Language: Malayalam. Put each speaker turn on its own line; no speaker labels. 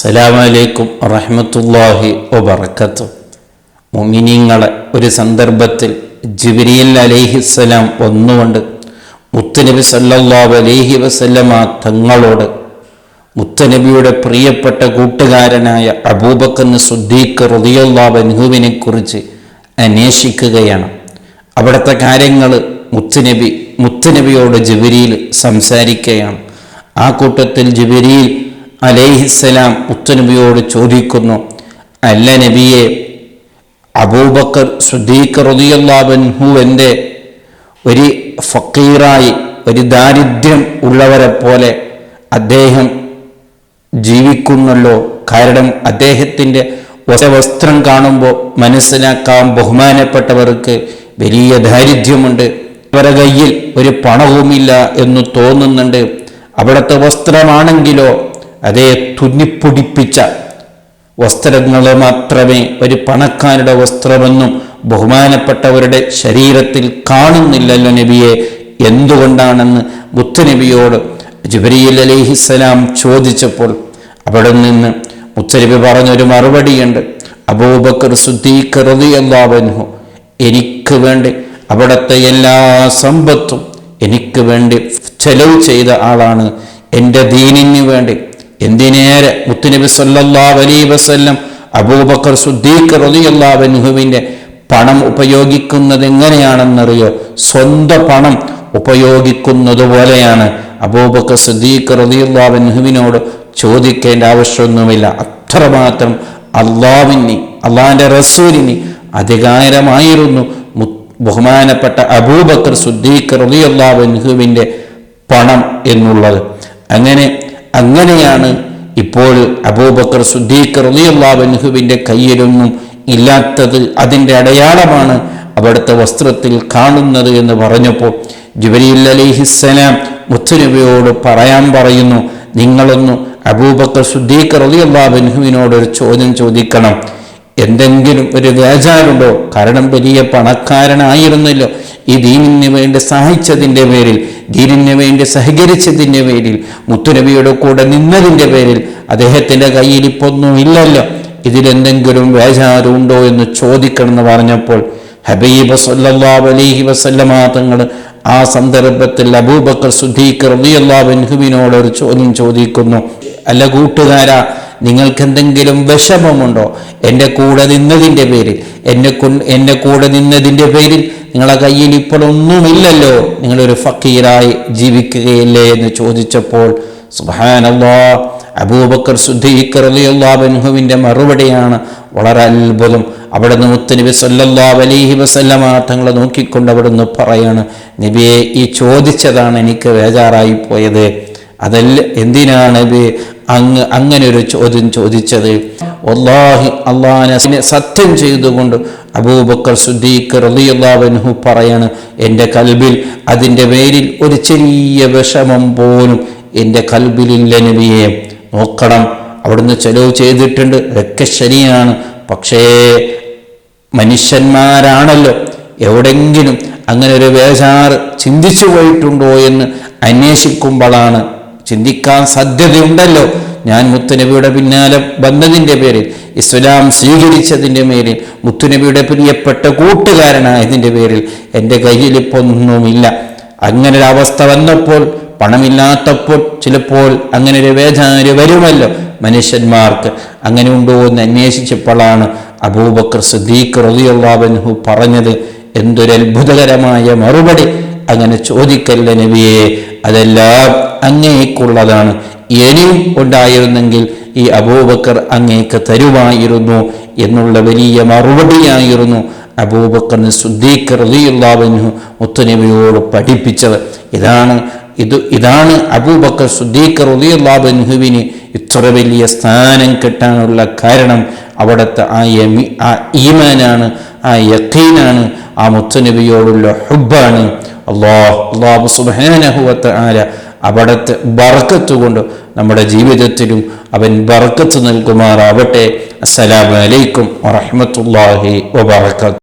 അസ്സലാമു അലൈക്കും വറഹ്മത്തുള്ളാഹി വബറകാതുഹു. മുഅ്മിനീങ്ങളെ ഒരു സന്ദർഭത്തിൽ ജിബ്രീൽ അലൈഹിസ്സലാം വന്നുകൊണ്ട് മുത്തുനബി സല്ലല്ലാഹു അലൈഹി വസല്ലമ തങ്ങളോട് മുത്തുനബിയുടെ പ്രിയപ്പെട്ട കൂട്ടുകാരനായ അബൂബക്കർ സിദ്ദീഖ് റളിയല്ലാഹു അൻഹുവിനെ കുറിച്ച് അന്വേഷിക്കുകയാണ്. അവിടുത്തെ കാര്യങ്ങൾ മുത്തുനബിയോട് ജിബ്രീൽ സംസാരിക്കുകയാണ്. ആ കൂട്ടത്തിൽ ജിബ്രീൽ അലൈഹിസ്സലാം മുത്തുനബിയോട് ചോദിക്കുന്നു, അല്ല നബിയെ, അബൂബക്കർ സിദ്ദീഖ് റളിയല്ലാഹു അൻഹു എൻ്റെ ഒരു ഫക്കീറായി, ഒരു ദാരിദ്ര്യം ഉള്ളവരെ പോലെ അദ്ദേഹം ജീവിക്കുന്നല്ലോ. കാരണം അദ്ദേഹത്തിൻ്റെ വസ്ത്രം കാണുമ്പോൾ മനസ്സിലാക്കാൻ ബഹുമാനപ്പെട്ടവർക്ക് വലിയ ദാരിദ്ര്യമുണ്ട്. അവരുടെ കയ്യിൽ ഒരു പണവുമില്ല എന്ന് തോന്നുന്നുണ്ട്. അവിടുത്തെ വസ്ത്രമാണെങ്കിലോ അതേ തുന്നിപ്പൊടിപ്പിച്ച വസ്ത്രങ്ങൾ മാത്രമേ ഒരു പണക്കാരുടെ വസ്ത്രമെന്നും ബഹുമാനപ്പെട്ടവരുടെ ശരീരത്തിൽ കാണുന്നില്ലല്ലോ നബിയെ, എന്തുകൊണ്ടാണെന്ന് മുത്തുനബിയോട് ജിബ്രീൽ അലൈഹിസ്സലാം ചോദിച്ചപ്പോൾ അവിടെ നിന്ന് മുത്തുനബി പറഞ്ഞൊരു മറുപടിയുണ്ട്. അബൂബക്കർ സിദ്ദീഖ് റളിയല്ലാഹു അൻഹു എനിക്ക് വേണ്ടി അവിടുത്തെ എല്ലാ സമ്പത്തും എനിക്ക് വേണ്ടി ചെലവ് ചെയ്ത ആളാണ്. എൻ്റെ ദീനിന് വേണ്ടി എന്തിനേറെ മുത്തുനബി സല്ലല്ലാഹു അലൈഹി വസല്ലം അബൂബക്കർ സിദ്ദീഖ് റളിയല്ലാഹു അൻഹുവിൻ്റെ പണം ഉപയോഗിക്കുന്നത് എങ്ങനെയാണെന്നറിയോ? സ്വന്തം പണം ഉപയോഗിക്കുന്നത് പോലെയാണ്. അബൂബക്കർ സിദ്ദീഖ് റളിയല്ലാഹു അൻഹുവിനോട് ചോദിക്കേണ്ട ആവശ്യമൊന്നുമില്ല. അത്രമാത്രം അള്ളാഹിൻ്റെ റസൂലിന് അധികാരമായിരുന്നു ബഹുമാനപ്പെട്ട അബൂബക്കർ സിദ്ദീഖ് റളിയല്ലാഹു അൻഹുവിൻ്റെ പണം എന്നുള്ളത്. അങ്ങനെയാണ് ഇപ്പോൾ അബൂബക്കർ സിദ്ദീഖ് റളിയല്ലാഹു അൻഹുവിൻ്റെ കയ്യിലൊന്നും ഇല്ലാത്തത് അതിൻ്റെ അടയാളമാണ് അവിടുത്തെ വസ്ത്രത്തിൽ കാണുന്നത് എന്ന് പറഞ്ഞപ്പോൾ ജിബ്രീൽ അലൈഹിസ്സലാം മുത്തുനബിയോട് പറയാൻ പറയുന്നു, നിങ്ങളൊന്ന് അബൂബക്കർ സിദ്ദീഖ് റളിയല്ലാഹു അൻഹുവിനോട് ഒരു ചോദ്യം ചോദിക്കണം. എന്തെങ്കിലും ഒരു വേജാറുണ്ടോ? കാരണം വലിയ പണക്കാരനായിരുന്നല്ലോ. ഈ ദീനിന് വേണ്ടി സഹായിച്ചതിൻ്റെ പേരിൽ, ദീനിന് വേണ്ടി സഹകരിച്ചതിൻ്റെ പേരിൽ, മുത്തുനബിയുടെ കൂടെ നിന്നതിൻ്റെ പേരിൽ അദ്ദേഹത്തിൻ്റെ കയ്യിൽ ഇപ്പൊന്നും ഇല്ലല്ലോ. ഇതിലെന്തെങ്കിലും വേജാറുണ്ടോ എന്ന് ചോദിക്കണമെന്ന് പറഞ്ഞപ്പോൾ ഹബീബ് സല്ലല്ലാഹു അലൈഹി വസല്ലമ തങ്ങൾ ആ സന്ദർഭത്തിൽ അബൂബക്കർ സിദ്ദീഖ് റളിയല്ലാഹു അൻഹുവിനോട് ഒരു ചോദ്യം ചോദിക്കുന്നു, അല്ല കൂട്ടുകാരാ, നിങ്ങൾക്ക് എന്തെങ്കിലും വിഷമമുണ്ടോ? എൻ്റെ കൂടെ നിന്നതിൻ്റെ പേരിൽ, എൻ്റെ കൂടെ നിന്നതിൻ്റെ പേരിൽ നിങ്ങളെ കയ്യിൽ ഇപ്പോഴൊന്നുമില്ലല്ലോ, നിങ്ങളൊരു ഫക്കീറായി ജീവിക്കുകയില്ലേ എന്ന് ചോദിച്ചപ്പോൾ സുബ്ഹാനല്ലാഹ്, അബൂബക്കർ സിദ്ദീഖ് റളിയല്ലാഹു അൻഹുവിൻ്റെ മറുപടിയാണ് വളരെ അത്ഭുതം. അവിടുന്ന് മുത്തുനബി സല്ലല്ലാഹു അലൈഹി വസല്ലമ തങ്ങളെ നോക്കിക്കൊണ്ട് അവിടുന്ന് പറയാണ്, നബിയെ, ഈ ചോദിച്ചതാണ് എനിക്ക് ബേജാറായി പോയത്. അതല്ല, എന്തിനാണ് നബി അങ്ങനെ ഒരു ചോദ്യം ചോദിച്ചത്? വല്ലാഹി, അല്ലാഹുവിനെ സത്യം ചെയ്തുകൊണ്ട് അബൂബക്കർ സിദ്ദീഖ് റളിയല്ലാഹു അൻഹു പറയാണ്, എൻ്റെ കൽബിൽ അതിൻ്റെ പേരിൽ ഒരു ചെറിയ വിഷമം പോലും എൻ്റെ കൽബിലില്ല നബിയെ. നോക്കണം, അവിടുന്ന് ചെലവ് ചെയ്തിട്ടുണ്ട്, ഒക്കെ ശരിയാണ്. പക്ഷേ മനുഷ്യന്മാരാണല്ലോ, എവിടെങ്കിലും അങ്ങനെ ഒരു ബേജാറ് ചിന്തിച്ചു പോയിട്ടുണ്ടോ എന്ന് അന്വേഷിക്കുമ്പോഴാണ്, ചിന്തിക്കാൻ സാധ്യതയുണ്ടല്ലോ. ഞാൻ മുത്തുനബിയുടെ പിന്നാലെ വന്നതിൻ്റെ പേരിൽ, ഇസ്ലാം സ്വീകരിച്ചതിൻ്റെ പേരിൽ, മുത്തുനബിയുടെ പ്രിയപ്പെട്ട കൂട്ടുകാരനായതിൻ്റെ പേരിൽ എൻ്റെ കയ്യിൽ ഇപ്പോൾ ഒന്നുമില്ല. അങ്ങനെ ഒരു അവസ്ഥ വന്നപ്പോൾ, പണമില്ലാത്തപ്പോൾ ചിലപ്പോൾ അങ്ങനെ ഒരു വേദന വരുമല്ലോ മനുഷ്യന്മാർക്ക്. അങ്ങനെ ഉണ്ടോ എന്ന് അന്വേഷിച്ചപ്പോഴാണ് അബൂബക്കർ സിദ്ദീഖ് റളിയല്ലാഹു അൻഹു പറഞ്ഞത്, എന്തൊരു അത്ഭുതകരമായ മറുപടി! അങ്ങനെ ചോദിക്കല്ല നബിയെ, അതെല്ലാം അങ്ങേക്കുള്ളതാണ്. ഇനിയും ഉണ്ടായിരുന്നെങ്കിൽ ഈ അബൂബക്കർ അങ്ങേക്ക് തരുമായിരുന്നു എന്നുള്ള വലിയ മറുപടിയായിരുന്നു അബൂബക്കർ സിദ്ദീഖ് റളിയല്ലാഹു അൻഹു മുത്തുനബിയോട് പഠിപ്പിച്ചത്. ഇതാണ് അബൂബക്കർ സിദ്ദീഖ് റളിയല്ലാഹു അൻഹുവിന് ഇത്ര വലിയ സ്ഥാനം കിട്ടാനുള്ള കാരണം. അവിടുത്തെ ആ ഈമാനാണ്, ആ യഖീനാണ്, ആ മുത്തുനബിയോടുള്ള ഹുബ്ബാണ്. അല്ലാഹു സുബ്ഹാനഹു വ തആല അവിടുത്തെ ബർക്കത്ത് കൊണ്ട് നമ്മുടെ ജീവിതത്തിലും അവൻ ബർക്കത്ത് നൽകുമാറാവട്ടെ. അസ്സലാമു അലൈക്കും വറഹ്മത്തുള്ളാഹി വബറകാതുഹു.